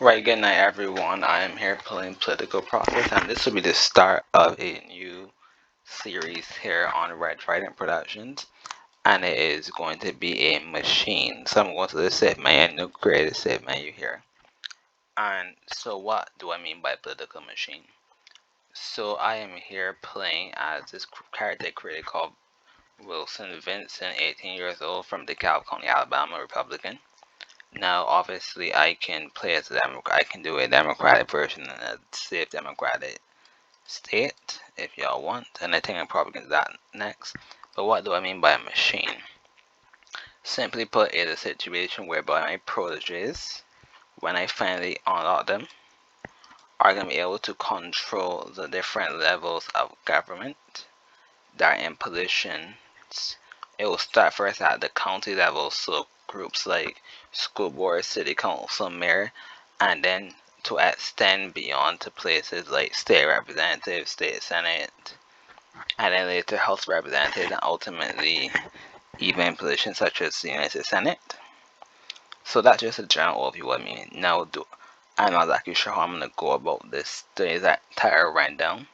Right, good night everyone. I am here playing Political Process, and this will be the start of a new series here on Red Trident Productions, and it is going to be a machine. So I'm going to the save menu, create a save menu here. And so what do I mean by political machine? So I am here playing as this character created called Wilson Vincent, 18 years old, from DeKalb County, Alabama, Republican. Now, obviously, I can play as a Democrat. I can do a Democratic version and a safe Democratic state if y'all want. And I think I'm probably going to do that next. But what do I mean by a machine? Simply put, it is a situation whereby my proteges, when I finally unlock them, are going to be able to control the different levels of government that are in positions. It will start first at the county level, so groups like school board, city council, mayor, and then to extend beyond to places like state representative, state senate, and then later House representative, and ultimately even positions such as the United Senate. So that's just a general overview of me. Now, I'm not exactly sure how I'm gonna go about this the entire rundown,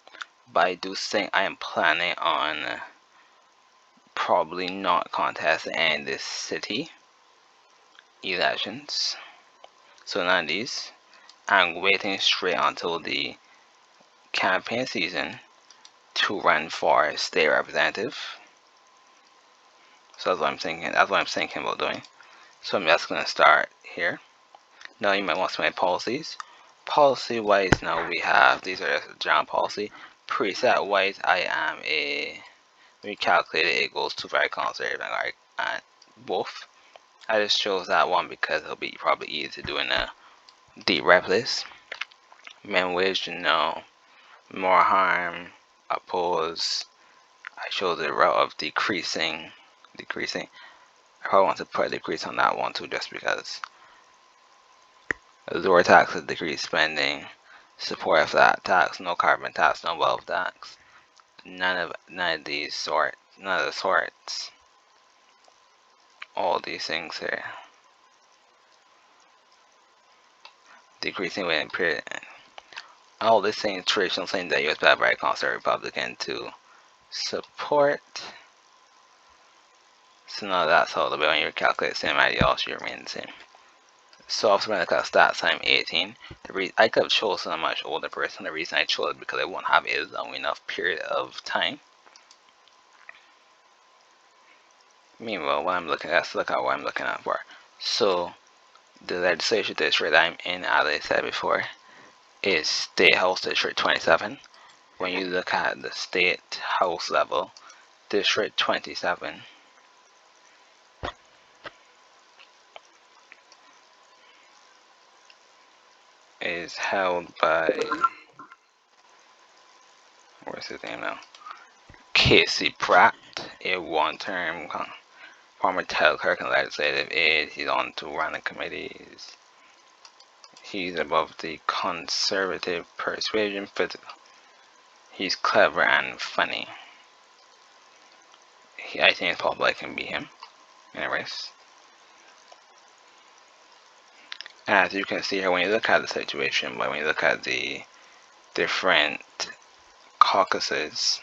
but I do think I am planning on probably not contesting in this city elections. So none of these. I'm waiting straight until the campaign season to run for state representative. So that's what I'm thinking. That's what I'm thinking about doing. So I'm just gonna start here. Now you might want to my policies. Policy wise, now we have these are just general policy. Preset wise, I am a recalculated. It goes to very conservative and both. I just chose that one because it'll be probably easy to do in a deep rep list. Min wage, no. More harm, oppose. I chose the route of decreasing. Decreasing. I probably want to put a decrease on that one too, just because. Lower taxes, decrease spending. Support a flat tax, no carbon tax, no wealth tax. None of these sort. None of the sorts. All these things here. Decreasing within period. All these things, traditional things that US by conservative Republican to support. So now that's all the way when you calculate the same ideology remain the same. So after when I got stats, I'm 18. I could have chosen a much older person. The reason I chose it because I won't have a long enough period of time. Meanwhile, what I'm looking at, let's look at what I'm looking at for. So the legislature district I'm in, as I said before, is State House District 27. When you look at the State House level, District 27 is held by, where's his name now? Casey Pratt, a one-term former Ted Clerk and legislative aide. He's on to running committees. He's above the conservative persuasion physical. He's clever and funny. I think it's probably can be him. Anyways. As you can see here, when you look at the situation, when you look at the different caucuses,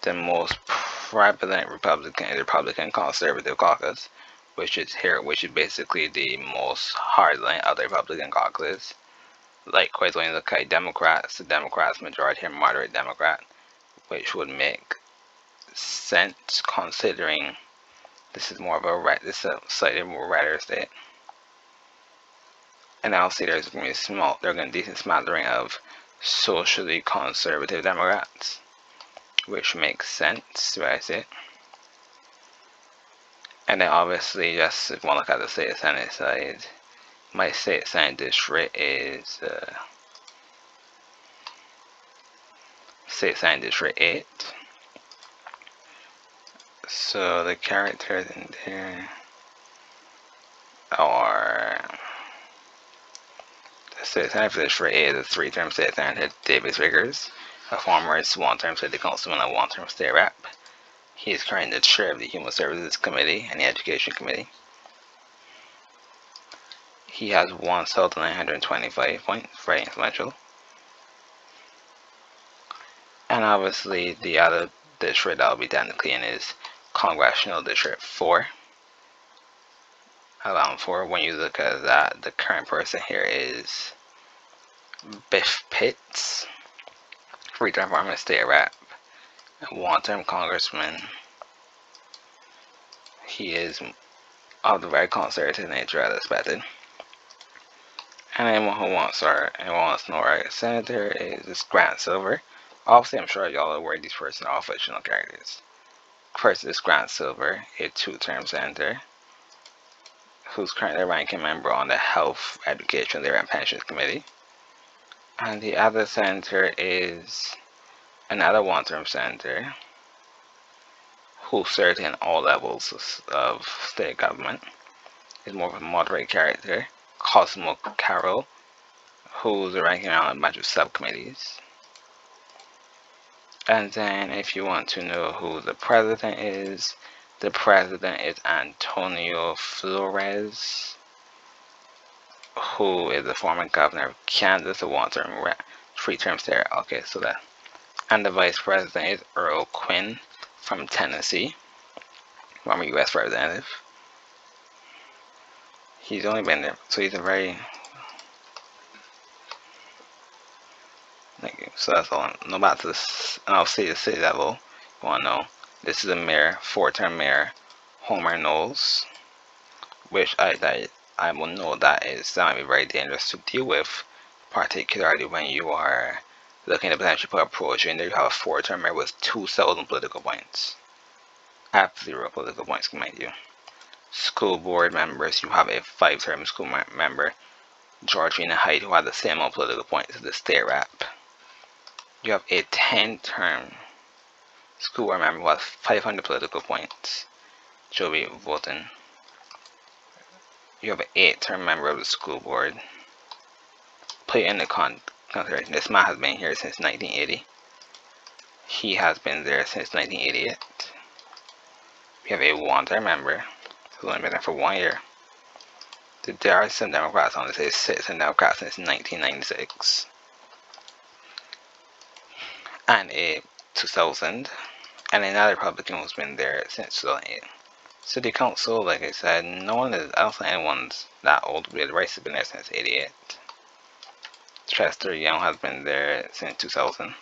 the most prevalent Republican conservative caucus, which is here, which is basically the most hardline of the Republican caucus. Likewise, when you look at Democrats, the Democrats majority are moderate Democrat, which would make sense considering this is more of this is a slightly more redder state. And I'll see there's going to be there's going to be a decent smattering of socially conservative Democrats, which makes sense, right? I see it. And then obviously, just if you want to look at the state senate side, my state senate district is state senate district 8. So the characters in there are the state senate district 8 is a 3-term state senator, Davis Vickers, a former 1-term city councilman and 1-term state rep. He is currently the chair of the Human Services Committee and the Education Committee. He has 1,925 points, very influential. And obviously the other district that will be technically in is Congressional District 4. Around 4, when you look at that, the current person here is Biff Pitts, three-term former state rep, one-term congressman. He is of the very conservative nature as expected. And anyone who wants to know our senator is Grant Silver. Obviously, I'm sure y'all are aware these persons are all fictional characters. First is Grant Silver, a two-term senator, who's currently a ranking member on the Health, Education, Labor, and Pensions Committee. And the other senator is another one-term senator who served in all levels of state government. Is more of a moderate character, Cosmo Carroll, who's a ranking on a bunch of subcommittees. And then if you want to know who the president is Antonio Flores, who is the former governor of Kansas, a one-term three-term stay. Okay, so that. And the vice president is Earl Quinn from Tennessee, former U.S. representative. He's only been there, so he's a very. Thank you. So that's all I know about this. And I'll see the city level. You want to know? This is the mayor, four-term mayor, Homer Knowles, which I will know that is going to be very dangerous to deal with, particularly when you are looking to potentially put a project in there. You have a four-term mayor with 2,000 political points. I have 0 political points, mind you. School board members, you have a 5-term school member, Georgina Hyde, who has the same amount of political points as the state rep. You have a 10-term school board member who has 500 political points, Joey Voten. You have an 8-term member of the school board. Put in the consideration, this man has been here since 1980. He has been there since 1988. We have a 1-term member who's only been there for 1 year. There are some Democrats on this, say citizen Democrats since 1996. And a 2000. And another Republican who's been there since 2008. City Council, like I said, no one is, I don't think anyone's that old. The Rice has been there since 88. Chester Young has been there since 2000.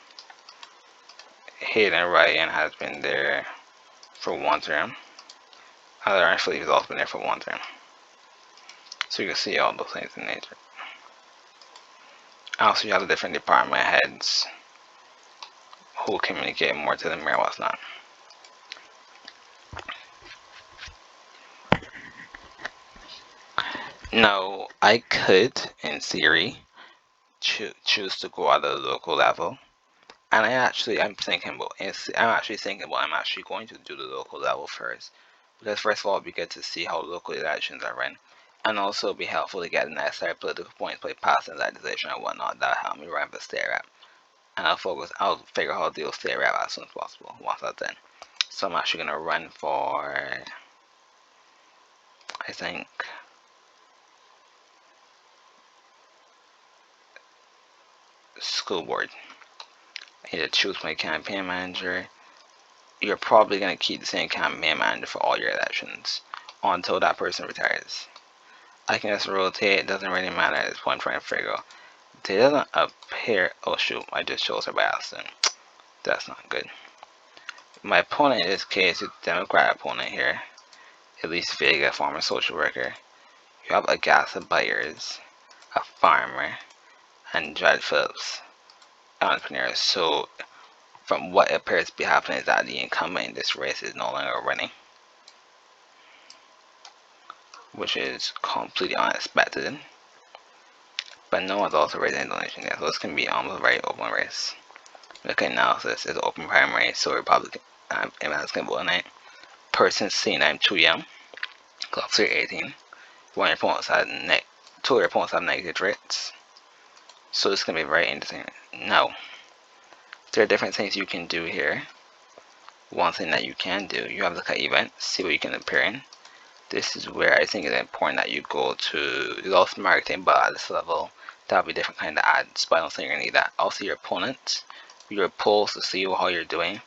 Hayden Ryan has been there for 1 term. Orange Phillipe has also been there for 1 term. So you can see all those things in nature. Also, you have the different department heads who communicate more to the mayor, what's not. Now, I could, in theory, choose to go at the local level, and I'm actually thinking about I'm actually going to do the local level first, because first of all, it'd be good to see how local elections are run, and also be helpful to get the necessary political points by passing legislation and whatnot that help me run for state rep, and I'll figure out how to deal with state rep as soon as possible once that's done. So I'm actually gonna run for, I think, school board. I need to choose my campaign manager. You're probably going to keep the same campaign manager for all your elections until that person retires. I can just rotate, it doesn't really matter at this point. I'm trying to figure out. It doesn't appear, oh shoot, I just chose her by accident. That's not good. My opponent in this case is the Democrat opponent here. Elise Vega, former social worker. You have Agatha Byers, a farmer, and Judd Phillips, entrepreneur. So from what appears to be happening is that the incumbent in this race is no longer running, which is completely unexpected. But no one's also raising any donation yet, so this can be almost a very open race. Look at analysis, it's an open primary, so Republican MLs can vote tonight. Person seen I'm too young, clock 318. One of your opponents have two of your opponents have negative rates. So this is gonna be very interesting. Now, there are different things you can do here. One thing that you can do, you have to look at events, see what you can appear in. This is where I think it's important that you go to loss marketing, but at this level, that'll be different kind of ads, but I don't think you're gonna need that. Also your opponents, your polls to see how you're doing.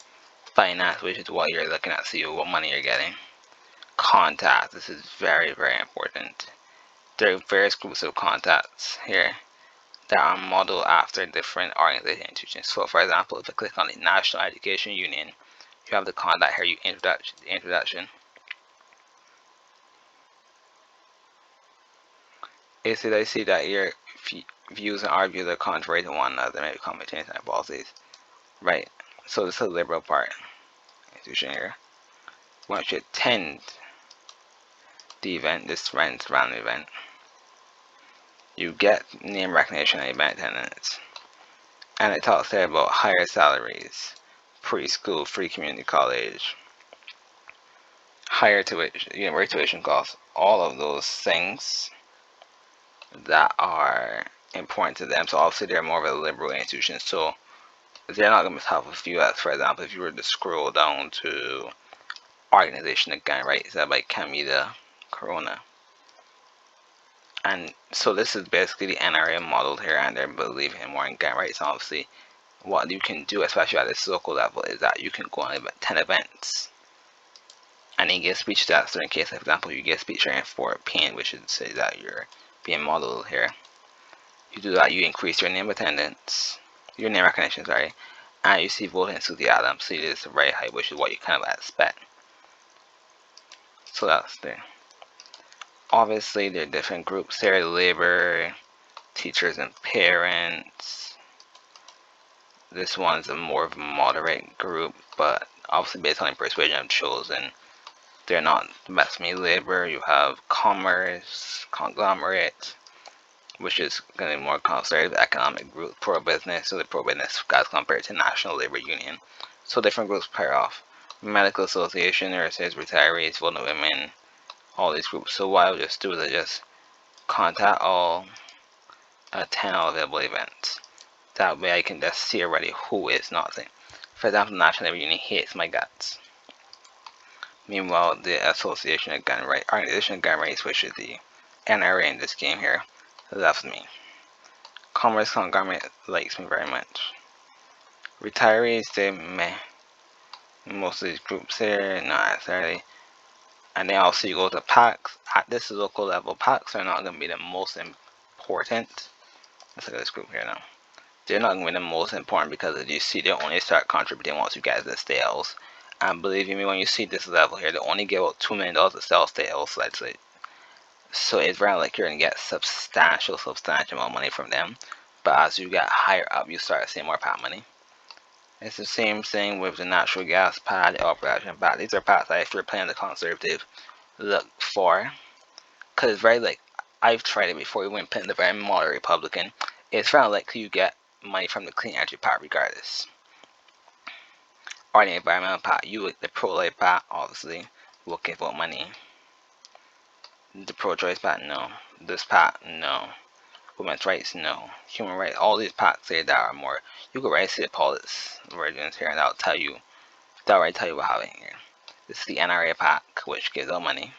Finance, which is what you're looking at, see what money you're getting. Contacts, this is very, very important. There are various groups of contacts here that are modeled after different organization institutions. So for example, if I click on the National Education Union, you have the contact here, introduction. Is it I see that your views and our views are contrary to one another, maybe commenting on policies. Right. So this is the liberal part. Institution here. Once you attend the event, this random event, you get name recognition and event attendance. And it talks there about higher salaries, preschool, free community college, higher tuition, university tuition costs, all of those things that are important to them. So obviously they're more of a liberal institution, so they're not going to have a few as, for example, if you were to scroll down to organization again, right, it's by Camila Corona. And so this is basically the NRA modeled here, and they're believing more in gun rights. Obviously, what you can do, especially at this local level, is that you can go on 10 events and then give speeches at certain cases. For example, you give speech during Fort Payne, which is say that you're being modeled here. You do that, you increase your name attendance, your name recognition, sorry, and you see voting enthusiasm. See, this is very high, which is what you kind of expect. So that's there. Obviously, there are different groups there: labor, teachers, and parents. This one's a more of a moderate group, but obviously based on the persuasion I've chosen, they're not the best for me. Labor, you have commerce, conglomerate, which is going to be more conservative economic group, pro-business, so the pro-business guys compared to National Labor Union. So different groups pair off. Medical Association, nurses, retirees, voting women, all these groups. So what I'll just do is just contact all, attend all available events. That way I can just see already who is not there. For example, National Labor Union hates my guts. Meanwhile, the Association of Gun Rights, Organization of Gun Rights, which is the NRA in this game here, loves me. Commerce Conglomerate likes me very much. Retirees, they meh. Most of these groups here, not necessarily. And then also you go to PACs. At this local level, PACs are not going to be the most important. Let's look at this group here now. They're not going to be the most important because as you see, they only start contributing once you get the sales. And believe me, when you see this level here, they only give out $2 million to sell sales. So it's very like you're going to get substantial amount of money from them. But as you get higher up, you start seeing more PAC money. It's the same thing with the natural gas pad, the oil production pad. These are pads that if you're playing the conservative, look for. Because it's very like, I've tried it before, even playing the very moderate Republican. It's very likely you get money from the clean energy part regardless. Or the environmental part, the pro-life part obviously will give out money. The pro-choice part, no. This part, no. Women's rights, no. Human rights, all these parts say that are more. You can write see the politics versions here, and that'll tell you what happening here. This is the NRA pack, which gives out money.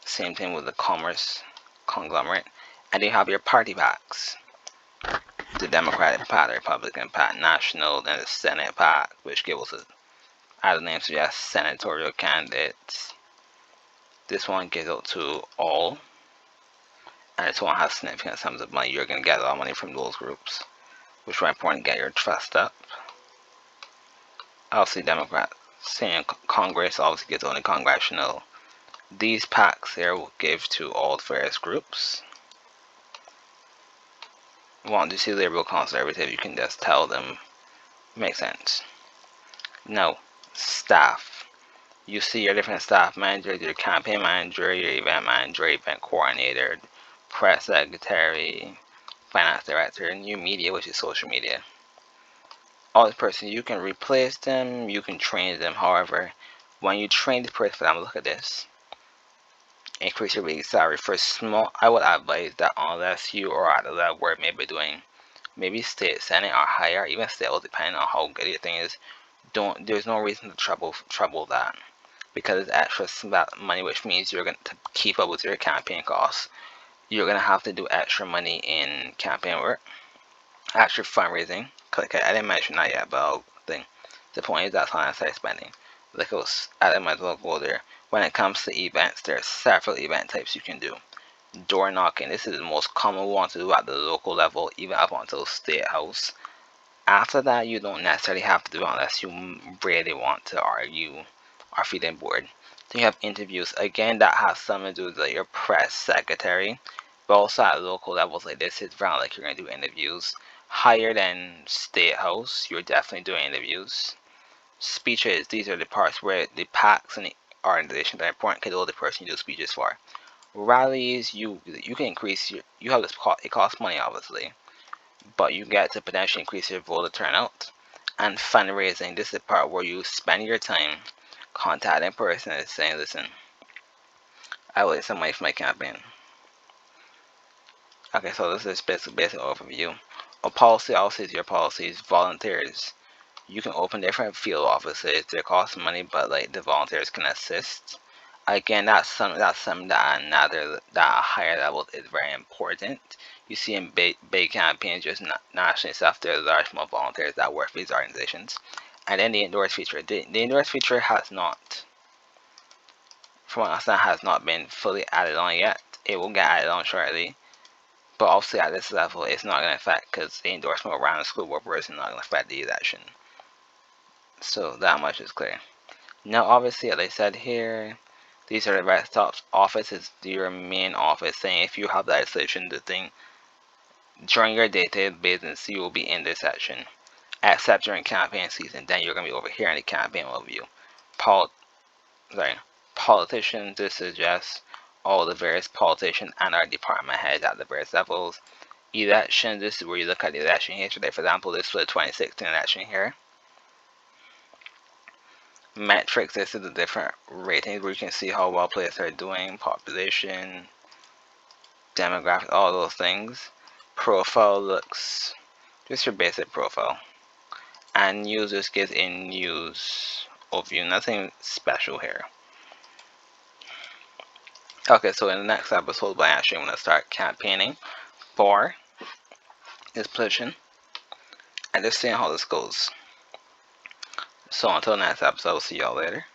Same thing with the commerce conglomerate, and you have your party packs. The Democratic Party, the Republican Party, National, and the Senate Party, which gives us, as the name suggests, senatorial candidates. This one gives out to all, and this one has significant sums of money. You're going to get a lot of money from those groups, which is important to get your trust up. Obviously, Democrats, saying Congress obviously gets only congressional. These packs here will give to all the various groups. Want to see liberal conservative, you can just tell them. Makes sense. No. Staff. You see your different staff managers, your campaign manager, your event manager, event coordinator, press secretary, finance director, new media, which is social media. All this person, you can replace them, you can train them. However, when you train the person, for example, look at this. Increase your base salary for small. I would advise that unless you are at a level where maybe doing maybe state senate or higher, even still depending on how good your thing is, there's no reason to trouble that. because it's extra money, which means you're going to keep up with your campaign costs. You're going to have to do extra money in campaign work, extra fundraising. Click it. I didn't mention that yet, but I'll think. The point is that's how I start spending. Like I might as well go there. When it comes to events, there are several event types you can do. Door knocking. This is the most common one to do at the local level, even up until state house. After that, you don't necessarily have to do it unless you really want to, or you are feeling bored. Then you have interviews. Again, that has something to do with like your press secretary, but also at local levels like this, it's around like you're gonna do interviews. Higher than state house, you're definitely doing interviews. Speeches. These are the parts where the packs and the organizations are important because they're the person you do speeches for. Rallies, you can increase you have this cost. It costs money obviously, but you get to potentially increase your voter turnout. And fundraising, this is the part where you spend your time contacting person and saying, listen, I will get some money for my campaign. Okay, so this is basic overview. A policy also is your policies. Volunteers, you can open different field offices. They cost money, but like the volunteers can assist. Again, that's something that another that higher level is very important. You see in big campaigns, just nationally stuff, there's a large amount of volunteers that work for these organizations. And then the endorse feature. The endorse feature has not, from what I understand, has not been fully added on yet. It will get added on shortly. But obviously at this level, it's not going to affect because the endorsement around the school board person is not going to affect the election. So that much is clear. Now, obviously, as I said here, these are the desktop office is your main office, saying if you have that session, the thing during your day-to-day business, you will be in this section. Except during campaign season, then you're gonna be over here in the campaign overview. Pol sorry, politicians. This is just all the various politicians and our department heads at the various levels. Election. This is where you look at the election here. Today, for example, this was the 2016 election here. Metrics. This is the different ratings where you can see how well players are doing, population, demographics, all those things. Profile looks just your basic profile. And news just gives a news overview, nothing special here. Okay, so in the next episode, I actually want to start campaigning for this position and just seeing how this goes. So until next episode, see y'all later.